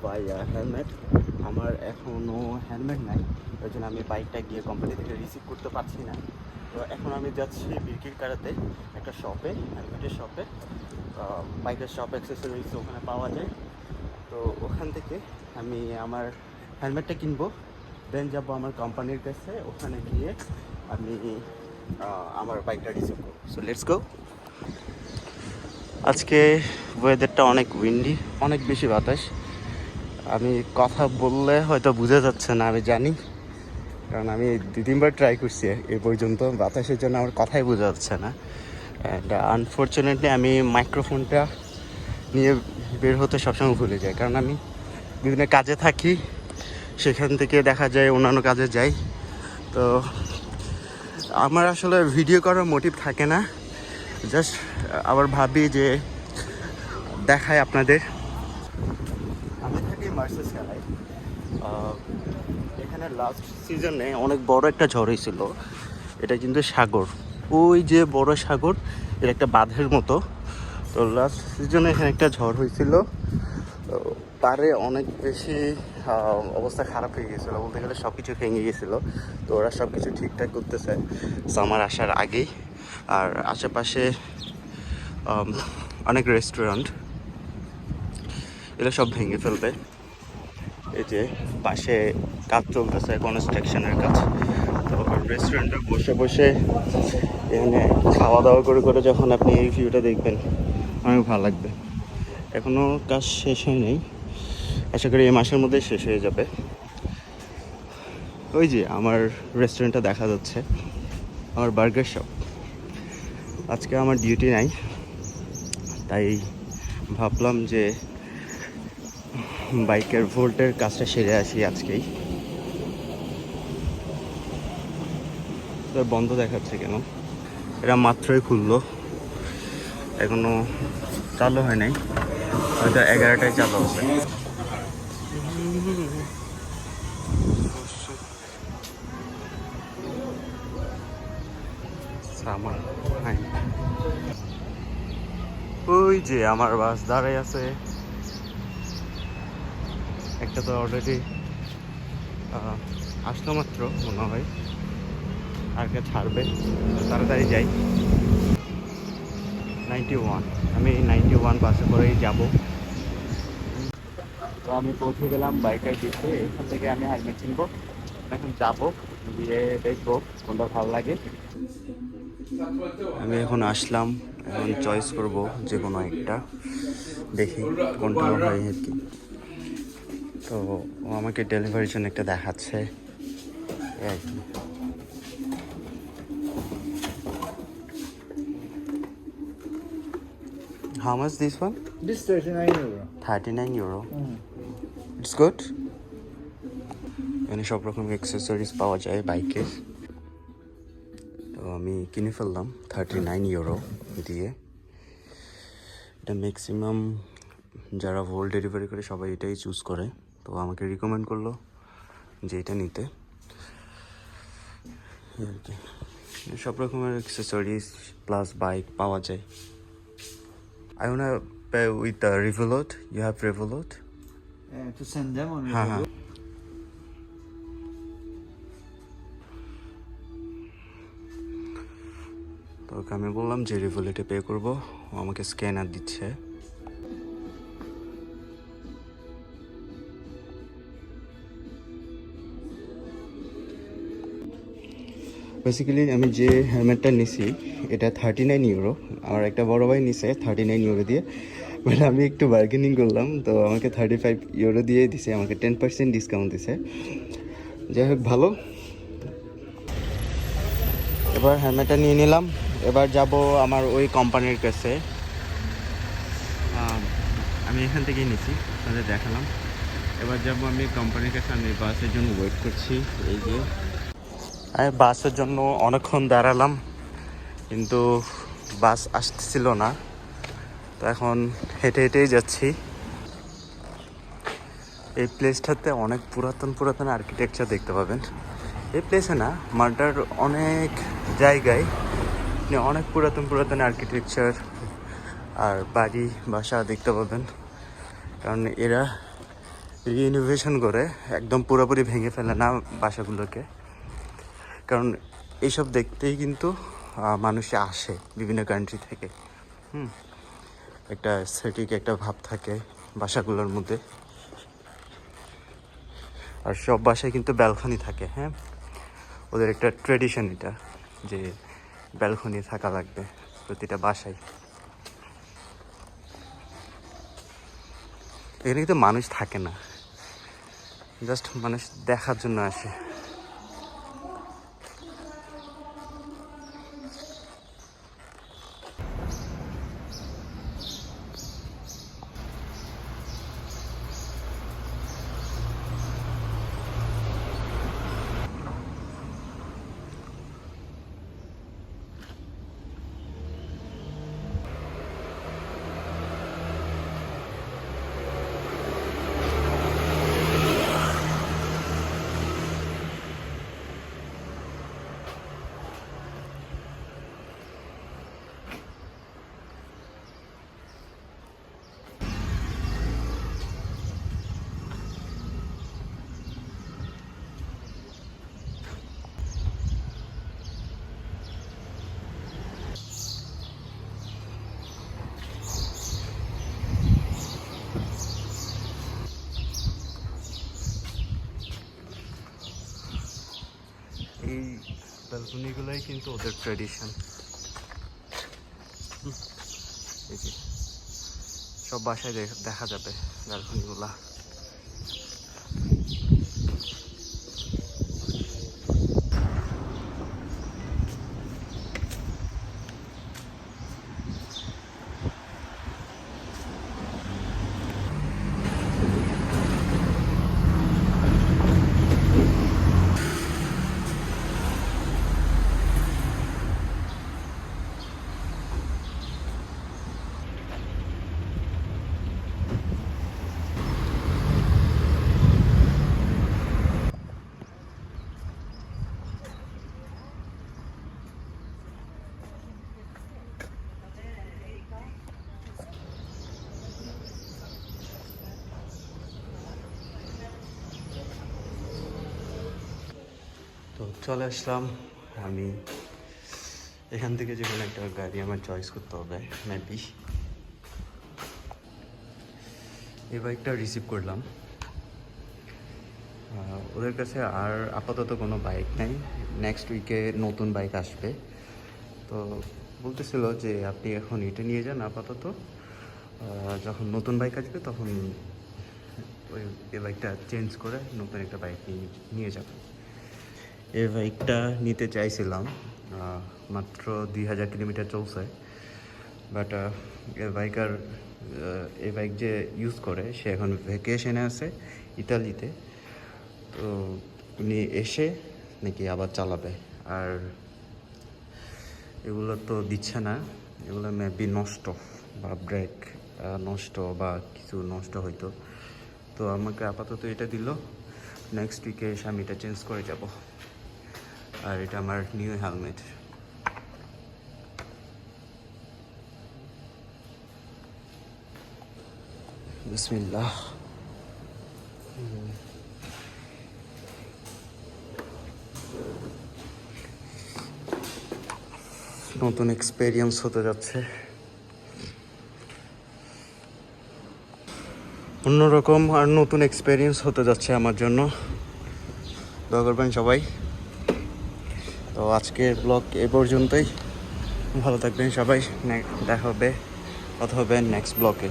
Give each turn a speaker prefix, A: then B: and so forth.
A: By helmet. আমার এখনও helmet নাই, ওই জন্য আমি বাইকটা গিয়ে কোম্পানি থেকে রিসিভ করতে পারছি না। তো এখন আমি যাচ্ছি বিরকির কারাতে একটা শপে, হেলমেটের শপে, বাইকের শপ অ্যাক্সেসরিজ ওখানে পাওয়া যায়। তো ওখান থেকে আমি আমার হেলমেটটা কিনবো, দেন যাবো আমার কোম্পানির কাছে, ওখানে গিয়ে আমি আমার বাইকটা রিসিভ করবো। So let's go. আজকে ওয়েদারটা অনেক উইন্ডি, অনেক বেশি বাতাস। আমি কথা বললে হয়তো বোঝা যাচ্ছে না, আমি জানি, কারণ আমি 2-3বার ট্রাই করছি এ পর্যন্ত। বাতাসের জন্য আমার কথাই বোঝা যাচ্ছে না। অ্যান্ড আনফর্চুনেটলি আমি মাইক্রোফোনটা নিয়ে বের হতে সবসময় ভুলে যাই, কারণ আমি বিভিন্ন কাজে থাকি, সেখান থেকে দেখা যায় অন্যান্য কাজে যাই। তো আমার আসলে ভিডিও করার মোটিভ থাকে না, জাস্ট আবার ভাবি যে দেখায় আপনাদের। আমি থাকি মার্সেস খেলায়। এখানে লাস্ট সিজনে অনেক বড় একটা ঝড় হয়েছিল। এটা কিন্তু সাগর, ওই যে বড় সাগর, এর একটা বাঁধের মতো। তো লাস্ট সিজনে এখানে একটা ঝড় হয়েছিল, পারে অনেক বেশি অবস্থা খারাপ হয়ে গেছিলো, বলতে গেলে সব কিছু ভেঙে গেছিলো। তো ওরা সব কিছু ঠিকঠাক করতেছে সামার আসার আগেই। আর আশেপাশে অনেক রেস্টুরেন্ট, এগুলো সব ভেঙে ফেলবে। এই যে পাশে কাজ চলতেছে, কনস্ট্রাকশনের কাজ। তো রেস্টুরেন্টে বসে বসে এখানে খাওয়া দাওয়া করে করে যখন আপনি এই ভিউটা দেখবেন, অনেক ভালো লাগবে। এখনও কাজ শেষ হয় নাই, আশা করি এই মাসের মধ্যে শেষ হয়ে যাবে। ওই যে আমার রেস্টুরেন্টটা দেখা যাচ্ছে, আমার বার্গার শপ। আজকে আমার ডিউটি নাই, তাই ভাবলাম যে বাইকের ভোল্টের কাজটা সেরে আসি আজকেই। তো বন্ধ দেখাচ্ছে কেন? এরা মাত্রই খুললো, এখনো চালু হয় নাই, হয়তো 11টায় চালু হবে। ওই যে আমার বাস দাঁড়াই আছে, একটা তো অলরেডি আসলো মাত্র মনে হয়, আর কে ছাড়বে, তাড়াতাড়ি যাই। 91, আমি 91 বাসে করেই যাব। তো আমি পৌঁছে গেলাম বাইকের দিকে, এখান থেকে আমি হেলমেট কিনবো, এখন যাবো, গিয়ে দেখবো কোনটা ভালো লাগে। আমি এখন আসলাম, এখন চয়েস করব যে কোনো একটা, দেখি কোনটা হয় আর কি। তো ও আমাকে ডেলিভারির জন্য একটা দেখাচ্ছে আর কি। How much this one?
B: This 39 euro.
A: 39 euro. It's good. এখানে সব রকম অ্যাক্সেসরিজ পাওয়া যায় বাইকের। তো আমি কিনে ফেললাম 39 ইউরো দিয়ে। এটা ম্যাক্সিমাম যারা হোল ডেলিভারি করে সবাই এটাই চুজ করে, তো আমাকে রিকমেন্ড করলো যে এটা নিতে আর কি। সব রকমের অ্যাক্সেসরিজ প্লাস বাইক পাওয়া যায়। I wanna pay with the Revolut. You have Revolut?
B: To send them on
A: হ্যাঁ হ্যাঁ। তো ওকে আমি বললাম যে রিভলিউটে পে করবো, ও আমাকে স্ক্যানার দিচ্ছে। বেসিক্যালি আমি যে হেলমেটটা নিছি এটা 39 ইউরো, আমার একটা বড় ভাই নিছে 39 ইউরো দিয়ে, বাট আমি একটু বার্গেনিং করলাম, তো আমাকে 35 ইউরো দিয়ে দিছে, আমাকে 10% ডিসকাউন্ট দিছে। যাই হোক ভালো। এবার হেলমেটটা নিয়ে নিলাম, এবার যাব আমার ওই কোম্পানির কাছে। আমি এখান থেকেই নিছি, তাদের দেখালাম। এবার যাবো আমি কোম্পানির কাছে, আমি বাসের জন্য ওয়েট করছি। এই যে আমি বাসের জন্য অনেকক্ষণ দাঁড়ালাম, কিন্তু বাস আসতেছিল না, তো এখন হেঁটে হেঁটেই যাচ্ছি। এই প্লেসটাতে অনেক পুরাতন পুরাতন আর্কিটেকচার দেখতে পাবেন। এই প্লেসে না, মাল্টার অনেক জায়গায় অনেক পুরাতন পুরাতন আর্কিটেকচার আর বাড়ি বাসা দেখতে পাবেন, কারণ এরা রিনোভেশন করে একদম পুরোপুরি ভেঙে ফেলে না বাসাগুলোকে, কারণ এইসব দেখতেই কিন্তু মানুষে আসে বিভিন্ন কান্ট্রি থেকে। একটা এস্থেটিক একটা ভাব থাকে বাসাগুলোর মধ্যে। আর সব বাসায় কিন্তু ব্যালকনি থাকে। হ্যাঁ, ওদের একটা ট্রেডিশন এটা, যে ব্যালকনি থাকা লাগবে প্রতিটা বাসায়। এখানে কিন্তু মানুষ থাকে না, জাস্ট মানুষ দেখার জন্য আসে। এই ব্যালকনিগুলোই কিন্তু ওদের ট্র্যাডিশন। এই যে সব বাসায় দেখা যাবে ব্যালকনিগুলা। তো চলে আসলাম আমি। এখান থেকে যে কোনো একটা গাড়ি আমার চয়েস করতে হবে মেবি। এই বাইকটা রিসিভ করলাম। ওদের কাছে আর আপাতত কোনো বাইক নেই, নেক্সট উইকে নতুন বাইক আসবে। তো বলতেছিল যে আপনি এখন এটা নিয়ে যান আপাতত, যখন নতুন বাইক আসবে তখন ওই এই বাইকটা চেঞ্জ করে নতুন একটা বাইক নিয়ে যাবেন। এই বাইকটা নিতে চাইছিলাম, মাত্র 2000 কিলোমিটার চলছে। বাট এই বাইক যে ইউজ করে সে এখন ভ্যাকেশনে আছে ইতালিতে। তো উনি এসে নাকি আবার চালাবে। আর এগুলো তো দিচ্ছে না, এগুলো মেবি নষ্ট বা ব্রেক নষ্ট বা কিছু নষ্ট হইতো। তো আমাকে আপাতত এটা দিল, নেক্সট উইকে এসে আমি এটা চেঞ্জ করে যাব। আর এটা আমার নিউ হেলমেট। বিসমিল্লাহ। নতুন এক্সপেরিয়েন্স হতে যাচ্ছে, অন্যরকম আর নতুন এক্সপেরিয়েন্স হতে যাচ্ছে আমার জন্য। দোয়া করবেন সবাই। তো আজকের ব্লগ এ পর্যন্তই। ভালো থাকবেন সবাই, দেখা হবে কথা হবে নেক্সট ব্লগে।